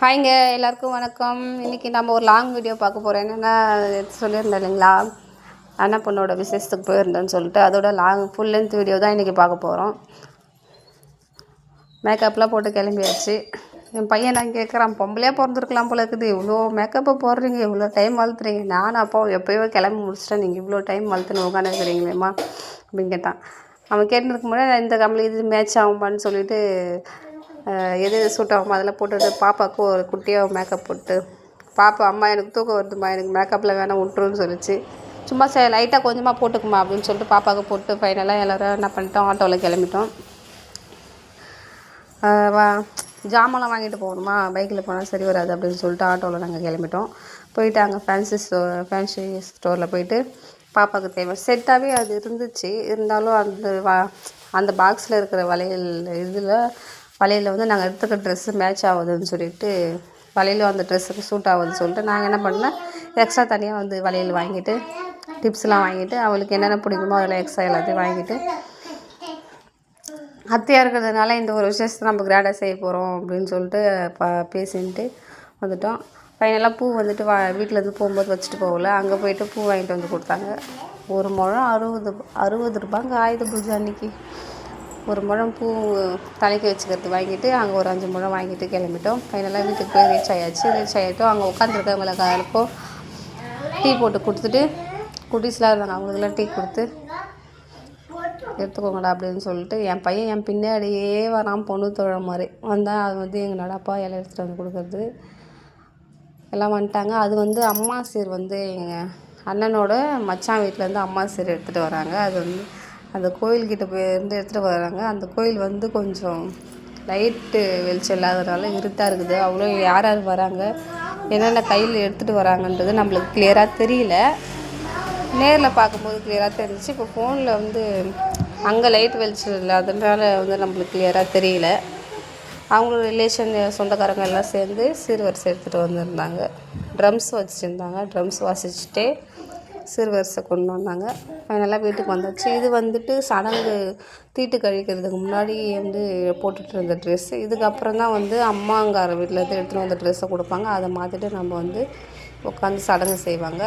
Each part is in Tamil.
ஹாய்ங்க, எல்லாருக்கும் வணக்கம். இன்றைக்கி நம்ம ஒரு லாங் வீடியோ பார்க்க போகிறோம். என்னென்னா சொல்லியிருந்தேன் இல்லைங்களா, அண்ணன் பொண்ணோட விசேஷத்துக்கு போயிருந்தேன்னு சொல்லிட்டு, அதோட ஃபுல் லென்த் வீடியோ தான் இன்றைக்கி பார்க்க போகிறோம். மேக்கப்லாம் போட்டு கிளம்பியாச்சு. என் பையன் நான் கேட்குறான், பொம்பளையாக பிறந்திருக்கலாம் போல இருக்குது, இவ்வளோ மேக்கப்பை போடுறீங்க, இவ்வளோ டைம் வளர்த்துறீங்க. நானும் அப்போ எப்போயோ கிளம்பி முடிச்சிட்டேன், நீங்கள் இவ்வளோ டைம் வளர்த்துன்னு உட்காந்துருக்கிறீங்களேம்மா அப்படின்னு கேட்டான். அவன் கேட்டுருக்கு முன்னாடி இந்த கம்பளி இது மேட்ச் ஆகும்பான்னு சொல்லிட்டு எது சூட் ஆகுமோ அதெல்லாம் போட்டுட்டு பாப்பாவுக்கு ஒரு குட்டியாக மேக்கப் போட்டு, பாப்பா அம்மா எனக்கு தூக்கம் வருதும்மா, எனக்கு மேக்கப்பில் வேணாம் விட்டுருன்னு சொல்லிச்சு. சும்மா லைட்டாக கொஞ்சமாக போட்டுக்குமா அப்படின்னு சொல்லிட்டு பாப்பாவுக்கு போட்டு ஃபைனலாக எல்லோரும் என்ன பண்ணிட்டோம், ஆட்டோவில் கிளம்பிட்டோம். ஜாமான்லாம் வாங்கிட்டு போகணுமா, பைக்கில் போனால் சரி வராது அப்படின்னு சொல்லிட்டு ஆட்டோவில் நாங்கள் கிளம்பிட்டோம். போயிட்டு அங்கே ஃபேன்சி ஸ்டோரில் போயிட்டு பாப்பாவுக்கு தேவை செட்டாகவே அது இருந்துச்சு. இருந்தாலும் அந்த பாக்ஸில் இருக்கிற வளையலில் வந்து நாங்கள் எடுத்துக்கிற ட்ரெஸ்ஸு மேட்ச் ஆகுதுன்னு சொல்லிட்டு, வளையலும் அந்த ட்ரெஸ்ஸுக்கு சூட் ஆகுதுன்னு சொல்லிட்டு நாங்கள் என்ன பண்ணேன், எக்ஸ்ட்ரா தனியாக வந்து வளையல் வாங்கிட்டு டிப்ஸ்லாம் வாங்கிட்டு அவளுக்கு என்னென்ன பிடிக்குமோ அதெல்லாம் எக்ஸ்ட்ரா எல்லாத்தையும் வாங்கிட்டு, அத்தையாக இருக்கிறதுனால இந்த ஒரு விசேஷத்தை நம்ம கிராண்டாக செய்ய போகிறோம் அப்படின்னு சொல்லிட்டு பேசின்ட்டு வந்துட்டோம். ஃபைனலாக பூ வந்துட்டு வீட்டிலேருந்து போகும்போது வச்சுட்டு போகல, அங்கே போயிட்டு பூ வாங்கிட்டு வந்து கொடுத்தாங்க. ஒரு முழம் 60 ரூபாங்க ஆயுத பூஜை அன்றைக்கி. ஒரு முழம் பூ தலைக்கு வச்சுக்கிறது வாங்கிட்டு அங்கே ஒரு 5 முழம் வாங்கிட்டு கிளம்பிட்டோம். ஃபைனலாக வீட்டுக்கு போய் ரீச் ஆகிட்டோம். அங்கே உட்காந்துருக்கவங்களுக்கு யாருக்கும் டீ போட்டு கொடுத்துட்டு, குட்டீஸ்லாம் இருந்தாங்க, அவங்களுக்குலாம் டீ கொடுத்து எடுத்துக்கோங்கடா அப்படின்னு சொல்லிட்டு என் பையன் என் பின்னாடியே வரான், பொண்ணு தொழ மாதிரி வந்தால் அது வந்து எங்களோட அப்பா இலை எடுத்துகிட்டு வந்து கொடுக்குறது எல்லாம் வந்துட்டாங்க. அது வந்து அம்மா சீர் வந்து எங்கள் அண்ணனோட மச்சான் வீட்டிலேருந்து அம்மா சீர் எடுத்துகிட்டு வராங்க. அது வந்து அந்த கோயில்கிட்ட போயிருந்து எடுத்துகிட்டு வராங்க. அந்த கோயில் வந்து கொஞ்சம் லைட்டு வெளிச்சம் இல்லாததுனால இருட்டாக இருக்குது. அவ்வளோ யார் யார் வராங்க, என்னென்ன கையில் எடுத்துகிட்டு வராங்கன்றது நம்மளுக்கு கிளியராக தெரியல. நேரில் பார்க்கும்போது கிளியராக தெரிஞ்சிச்சு. இப்போ ஃபோனில் வந்து அங்கே லைட் வெளிச்சம் இல்லாததுனால வந்து நம்மளுக்கு கிளியராக தெரியல. அவங்களோட ரிலேஷன் சொந்தக்காரங்க எல்லாம் சேர்ந்து சீர்வரிசை எடுத்துகிட்டு வந்திருந்தாங்க. ட்ரம்ஸ் வச்சுருந்தாங்க. ட்ரம்ஸ் வாசிச்சுட்டே சீர்வரிசை கொண்டு வந்தாங்க. ஃபைனலாக வீட்டுக்கு வந்தாச்சு. இது வந்துட்டு சடங்கு தீட்டு கழிக்கிறதுக்கு முன்னாடி வந்து போட்டுட்டு இருந்த ட்ரெஸ்ஸு. இதுக்கப்புறம் தான் வந்து அம்மாங்கார வீட்டிலேருந்து எடுத்துகிட்டு வந்த ட்ரெஸ்ஸை கொடுப்பாங்க. அதை மாற்றிட்டு நம்ம வந்து உட்காந்து சடங்கு செய்வாங்க.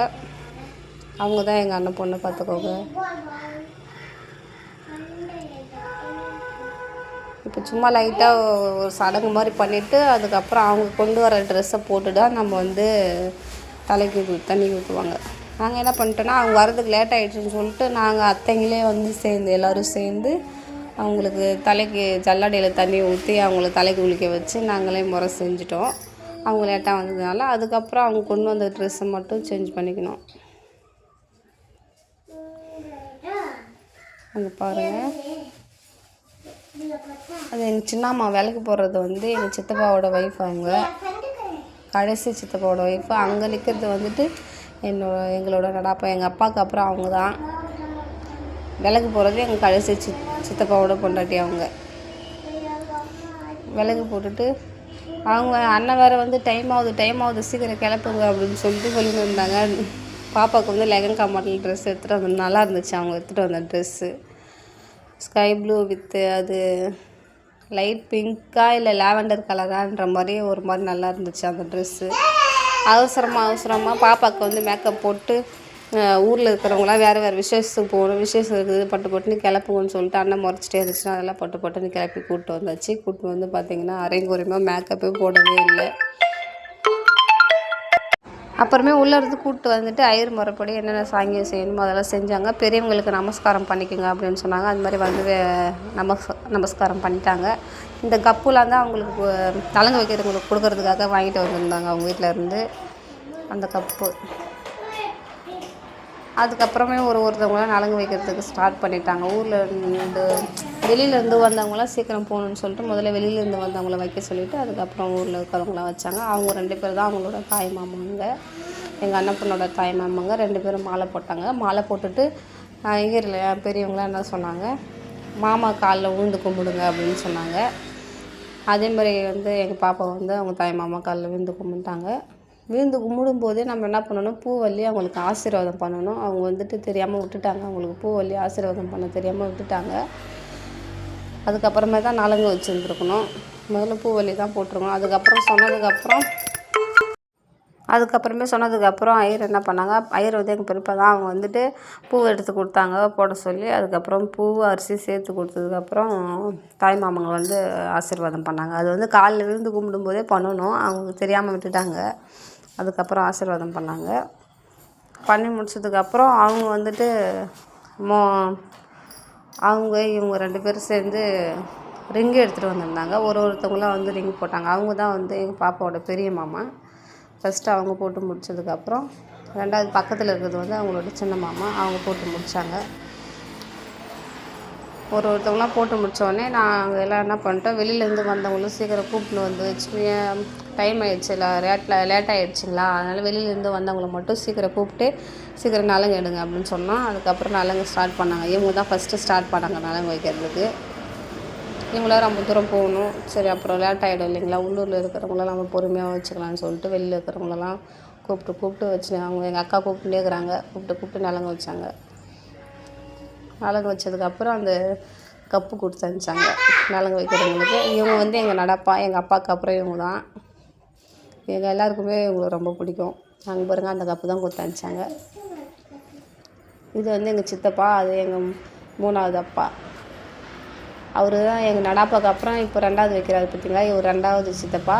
அவங்க தான் எங்கள் அண்ணன் பொண்ணை பார்த்துக்கோங்க. இப்போ சும்மா லைட்டாக ஒரு சடங்கு மாதிரி பண்ணிவிட்டு அதுக்கப்புறம் அவங்க கொண்டு வர ட்ரெஸ்ஸை போட்டுட்டா நம்ம வந்து தலைக்கு தண்ணி ஊற்றுவாங்க. நாங்கள் என்ன பண்ணிட்டோன்னா, அவங்க வரதுக்கு லேட் ஆகிடுச்சின்னு சொல்லிட்டு நாங்கள் அத்தைங்களே வந்து எல்லோரும் சேர்ந்து அவங்களுக்கு தலைக்கு ஜல்லடையில் தண்ணி ஊற்றி அவங்கள தலைக்கு குளிக்க வச்சு நாங்களே முறை செஞ்சிட்டோம். அவங்க லேட்டாக வந்ததுனால அதுக்கப்புறம் அவங்க கொண்டு வந்த ட்ரெஸ்ஸை மட்டும் சேஞ்ச் பண்ணிக்கணும். அங்கே பாருங்கள், அது எங்கள் சின்னம்மா விளக்கு போடுறது வந்து எங்கள் சித்தப்பாவோட ஒய்ஃப். அவங்க கடைசி சித்தப்பாவோட ஒய்ஃபு. அங்கே நிற்கிறது வந்துட்டு எங்களோட நடாப்பா, எங்கள் அப்பாவுக்கு அப்புறம் அவங்க தான் விளக்கு போடுறது. எங்கள் கடைசி சித்தப்பாவோட பொண்டாட்டி. அவங்க விளக்கு போட்டுட்டு அவங்க அண்ணன் வேறு வந்து டைம் ஆகுது சீக்கிரம் கிளப்புங்க அப்படின்னு சொல்லிட்டு சொல்லிட்டு இருந்தாங்க. பாப்பாவுக்கு வந்து லெகங்கா மாடல் ட்ரெஸ் எடுத்துகிட்டு வந்து நல்லா இருந்துச்சு. அவங்க எடுத்துகிட்டு வந்த ட்ரெஸ்ஸு ஸ்கை ப்ளூ வித்து அது லைட் பிங்க்காக இல்லை லாவெண்டர் கலரான்ற மாதிரி ஒரு மாதிரி நல்லா இருந்துச்சு அந்த ட்ரெஸ்ஸு. அவசரமாக பாப்பாவுக்கு வந்து மேக்கப் போட்டு ஊரில் இருக்கிறவங்களாம் வேறு விசேஷத்துக்கு போகணும், விசேஷம் இருக்குது, பட்டுன்னு கிளப்புங்கன்னு சொல்லிட்டு அண்ணன் முறைச்சிட்டே இருந்துச்சுன்னா அதெல்லாம் பட்டுன்னு கிளப்பி கூப்பிட்டு வந்தாச்சு. கூப்பிட்டு வந்து பார்த்திங்கன்னா அரைங்குறையமாக மேக்கப்பே போடவே இல்லை. அப்புறமே உள்ளே இருந்து கூப்பிட்டு வந்துட்டு ஐயர் முறைப்படி என்னென்ன சாங்கியம் செய்யணுமோ அதெல்லாம் செஞ்சாங்க. பெரியவங்களுக்கு நமஸ்காரம் பண்ணிக்கோங்க அப்படின்னு சொன்னாங்க. அது மாதிரி வந்து நமஸ்காரம் பண்ணிட்டாங்க. இந்த கப்புலாம் தான் அவங்களுக்கு நலங்கு வைக்கிறவங்களுக்கு கொடுக்கறதுக்காக வாங்கிட்டு வந்திருந்தாங்க அவங்க வீட்டில் இருந்து அந்த கப்பு. அதுக்கப்புறமே ஒருத்தவங்களாம் நலங்கு வைக்கிறதுக்கு ஸ்டார்ட் பண்ணிட்டாங்க. வெளியிலேருந்து வந்தவங்களாம் சீக்கிரம் போகணுன்னு சொல்லிட்டு முதல்ல வெளியிலேருந்து வந்தவங்கள வைக்க சொல்லிவிட்டு அதுக்கப்புறம் ஊரில் இருக்கிறவங்களாம் வச்சாங்க. அவங்க 2 பேர் தான் அவங்களோட தாய் மாமாங்க, எங்கள் அண்ணன் பொண்ணோட தாய் மாமாங்க. 2 பேரும் மாலை போட்டாங்க. மாலை போட்டுட்டு ஐயரில் பெரியவங்களாம் என்ன சொன்னாங்க, மாமா காலில் விழுந்து கும்பிடுங்க அப்படின்னு சொன்னாங்க. அதே மாதிரி வந்து எங்கள் பாப்பா வந்து அவங்க தாய் மாமா காலில் விழுந்து கும்பிட்டாங்க. விழுந்து கும்பிடும்போதே நம்ம என்ன பண்ணணும், பூவல்லி அவங்களுக்கு ஆசீர்வாதம் பண்ணணும். அவங்க வந்துட்டு தெரியாமல் விட்டுட்டாங்க, அவங்களுக்கு பூவல்லி ஆசீர்வாதம் பண்ண தெரியாமல் விட்டுட்டாங்க. அதுக்கப்புறமே தான் நலங்கு வச்சுருந்துருக்கணும். முதல்ல பூவல்லி தான் போட்டிருக்கணும். அதுக்கப்புறமே சொன்னதுக்கப்புறம் ஐயர் என்ன பண்ணாங்க, ஐயர் வந்து எங்கள் பெரியப்பா தான், அவங்க வந்துட்டு பூவை எடுத்து கொடுத்தாங்க போட சொல்லி. அதுக்கப்புறம் பூ அரிசி சேர்த்து கொடுத்ததுக்கப்புறம் தாய் மாமங்க வந்து ஆசீர்வாதம் பண்ணாங்க. அது வந்து காலைல விழுந்து கும்பிடும்போதே பண்ணணும், அவங்களுக்கு தெரியாமல் விட்டுட்டாங்க. அதுக்கப்புறம் ஆசீர்வாதம் பண்ணாங்க. பண்ணி முடிச்சதுக்கப்புறம் அவங்க வந்துட்டு இவங்க 2 பேரும் சேர்ந்து ரிங்கு எடுத்துகிட்டு வந்திருந்தாங்க. ஒருத்தவங்களாம் வந்து ரிங் போட்டாங்க. அவங்க தான் வந்து எங்கள் பாப்பாவோட பெரிய மாமா. ஃபஸ்ட்டு அவங்க போட்டு முடிச்சதுக்கப்புறம் 2வது பக்கத்தில் இருக்கிறது வந்து அவங்களோட சின்ன மாமா, அவங்க போட்டு முடித்தாங்க. ஒருத்தவங்களாம் போட்டு முடித்தோடனே நாங்கள் எல்லாம் என்ன பண்ணிட்டோம், வெளியிலேருந்து வந்தவங்களும் சீக்கிரம் கூப்பிட்டு வந்து வச்சு, டைம் ஆகிடுச்சுல, லேட் ஆகிடுச்சிங்களா, அதனால் வெளியிலேருந்து வந்தவங்கள மட்டும் சீக்கிரம் கூப்பிட்டு சீக்கிரம் நலங்கு எடுங்க அப்படின்னு சொன்னோம். அதுக்கப்புறம் நலங்கு ஸ்டார்ட் பண்ணாங்க. இவங்க தான் ஃபஸ்ட்டு ஸ்டார்ட் பண்ணாங்க நலங்கு வைக்கிறதுக்கு. இவங்களாம் ரொம்ப தூரம் போகணும், சரி அப்புறம் லேட் ஆகிடும் இல்லைங்களா, உள்ளூரில் இருக்கிறவங்களாம் நம்ம பொறுமையாக வச்சுக்கலாம்னு சொல்லிட்டு வெளியில் இருக்கிறவங்களெல்லாம் கூப்பிட்டு வச்சு அவங்க எங்கள் அக்கா கூப்பிட்டுட்டே இருக்கிறாங்க. கூப்பிட்டு நலங்கு வச்சாங்க. நலங்கு வச்சதுக்கப்புறம் அந்த கப்பு கொடுத்து அனுப்பிச்சாங்க நலங்கு வைக்கிறவங்களுக்கு. இவங்க வந்து எங்கள் நடப்பா, எங்கள் அப்பாவுக்கு அப்புறம் இவங்க தான். எங்கள் எல்லாருக்குமே இவங்களை ரொம்ப பிடிக்கும். நாங்கள் பாருங்கள் அந்த கப்பு தான் கொடுத்து அனுப்பிச்சாங்க. இது வந்து எங்கள் சித்தப்பா, அது எங்கள் 3வது அப்பா. அவர் தான் எங்கள் நடாப்பாக்கு அப்புறம் இப்போ 2வது வைக்கிறாரு பார்த்தீங்களா, இவர் 2வது சித்தப்பா.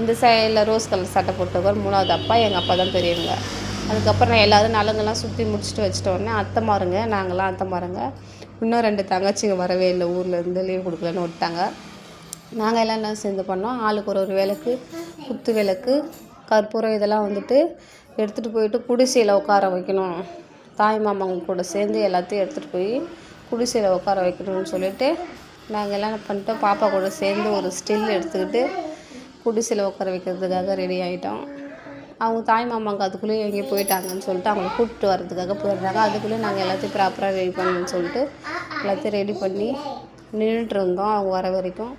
இந்த சைடில் ரோஸ் கலர் சட்டை போட்டவர் 3வது அப்பா. எங்கள் அப்பா தான் பெரியவங்க. அதுக்கப்புறம் நான் எல்லோரும் நலங்கெல்லாம் சுற்றி முடிச்சுட்டு வச்சிட்டோடனே அத்தைமாருங்க, நாங்களாம் அத்தைமாருங்க, இன்னும் 2 தங்கச்சிங்க வரவே இல்லை, ஊர்லேருந்து லீவ் கொடுக்கலன்னு விட்டாங்க. நாங்கள் எல்லாம் என்ன சேர்ந்து பண்ணோம், ஆளுக்கு ஒரு விளக்கு, குத்து விளக்கு, கற்பூரம் இதெல்லாம் வந்துட்டு எடுத்துகிட்டு போயிட்டு குடிசையில் உட்கார வைக்கணும். தாய் மாமங்க கூட சேர்ந்து எல்லாத்தையும் எடுத்துகிட்டு போய் குடிசையில் உட்கார வைக்கணும்னு சொல்லிவிட்டு நாங்கள் எல்லாம் என்ன பண்ணிட்டோம், பாப்பா கூட சேர்ந்து ஒரு ஸ்டில் எடுத்துக்கிட்டு குடிசையில் உட்கார வைக்கிறதுக்காக ரெடி ஆகிட்டோம். அவங்க தாய் மாமாங்க அதுக்குள்ளேயே எங்கேயோ போயிட்டாங்கன்னு சொல்லிட்டு அவங்கள கூப்பிட்டு வர்றதுக்காக போயிடுறாங்க. அதுக்குள்ளேயே நாங்கள் எல்லாத்தையும் ப்ராப்பராக ரெடி பண்ணணும்னு சொல்லிட்டு எல்லாத்தையும் ரெடி பண்ணி நின்றுட்டு இருந்தோம் அவங்க வர வரைக்கும்.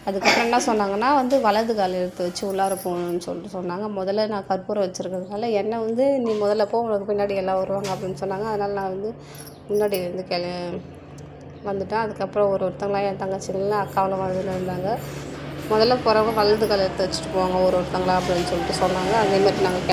அதுக்கப்புறம் என்ன சொன்னாங்கன்னா வந்து வலது கால் எடுத்து வச்சு உள்ளார போகணுன்னு சொல்லிட்டு சொன்னாங்க. முதல்ல நான் கற்பூரம் வச்சுருக்கிறதுனால என்னை வந்து நீ முதல்ல போ, உனக்கு பின்னாடி எல்லாம் வருவாங்க அப்படின்னு சொன்னாங்க. அதனால் நான் வந்து முன்னாடி வந்து வந்துட்டேன். அதுக்கப்புறம் ஒருத்தங்களாம் என் தங்கச்சிங்களாம் அக்காவெல்லாம் வந்துட்டு இருந்தாங்க. முதல்ல போகிறவங்க வலது கால் எடுத்து வச்சுட்டு போவாங்க ஒருத்தங்களா அப்படின்னு சொல்லிட்டு சொன்னாங்க. அதேமாதிரி நாங்கள்